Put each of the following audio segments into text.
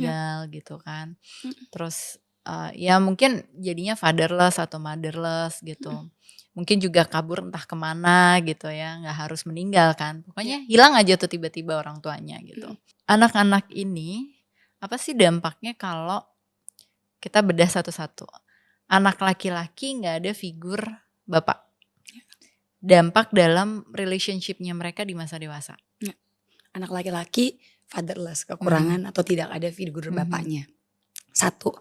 Ya. meninggal gitu kan. Terus ya mungkin jadinya fatherless atau motherless gitu. Mungkin juga kabur entah kemana gitu ya, nggak harus meninggal kan. Pokoknya hilang aja tuh tiba-tiba orang tuanya gitu. Anak-anak ini apa sih dampaknya kalau kita bedah satu-satu? Anak laki-laki nggak ada figur bapak. Dampak dalam relationship-nya mereka di masa dewasa. Anak laki-laki fatherless, kekurangan atau tidak ada figur bapaknya. Satu,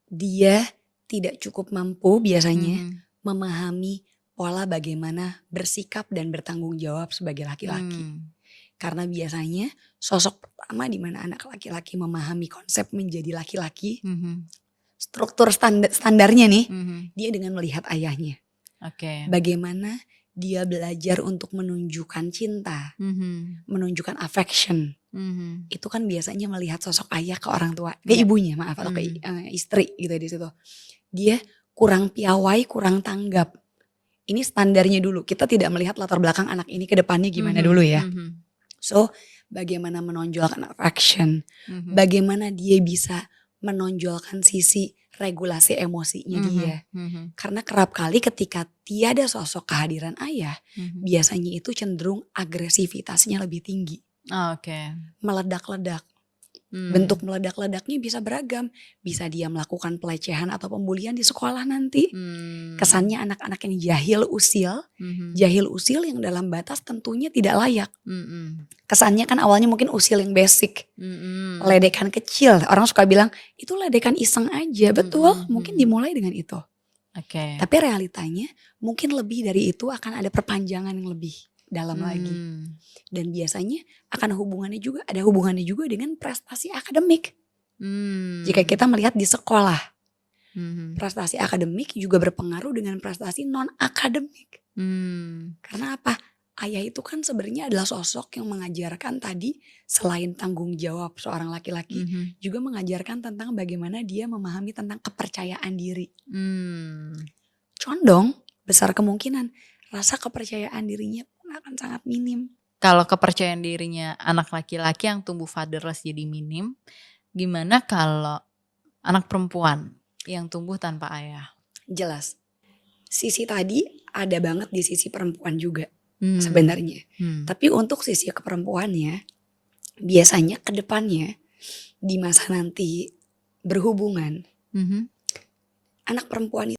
dia tidak cukup mampu biasanya memahami pola bagaimana bersikap dan bertanggung jawab sebagai laki-laki. Karena biasanya sosok pertama di mana anak laki-laki memahami konsep menjadi laki-laki, struktur standarnya nih, dia dengan melihat ayahnya. Bagaimana dia belajar untuk menunjukkan cinta, menunjukkan affection. Itu kan biasanya melihat sosok ayah ke orang tua, ke ibunya maaf, atau ke istri gitu di situ. Dia kurang piawai, kurang tanggap. Ini standarnya dulu. Kita tidak melihat latar belakang anak ini ke depannya gimana dulu ya. So, bagaimana menonjolkan affection, bagaimana dia bisa menonjolkan sisi regulasi emosinya dia. Karena kerap kali ketika tiada sosok kehadiran ayah, biasanya itu cenderung agresivitasnya lebih tinggi. Meledak-ledak. Bentuk meledak-ledaknya bisa beragam. Bisa dia melakukan pelecehan atau pembulian di sekolah nanti. Kesannya anak-anak yang jahil usil yang dalam batas tentunya tidak layak. Kesannya kan awalnya mungkin usil yang basic, ledekan kecil. Orang suka bilang itu ledekan iseng aja, betul, mungkin dimulai dengan itu. Tapi realitanya mungkin lebih dari itu akan ada perpanjangan yang lebih dalam lagi. Dan biasanya akan ada hubungannya juga dengan prestasi akademik. Jika kita melihat di sekolah, prestasi akademik juga berpengaruh dengan prestasi non akademik. Karena apa? Ayah itu kan sebenarnya adalah sosok yang mengajarkan tadi selain tanggung jawab seorang laki-laki, juga mengajarkan tentang bagaimana dia memahami tentang kepercayaan diri. Condong besar kemungkinan rasa kepercayaan dirinya pun akan sangat minim. Kalau kepercayaan dirinya anak laki-laki yang tumbuh fatherless jadi minim, gimana kalau anak perempuan yang tumbuh tanpa ayah? Jelas. Sisi tadi ada banget di sisi perempuan juga sebenarnya. Tapi untuk sisi keperempuannya, biasanya ke depannya di masa nanti berhubungan, anak perempuan itu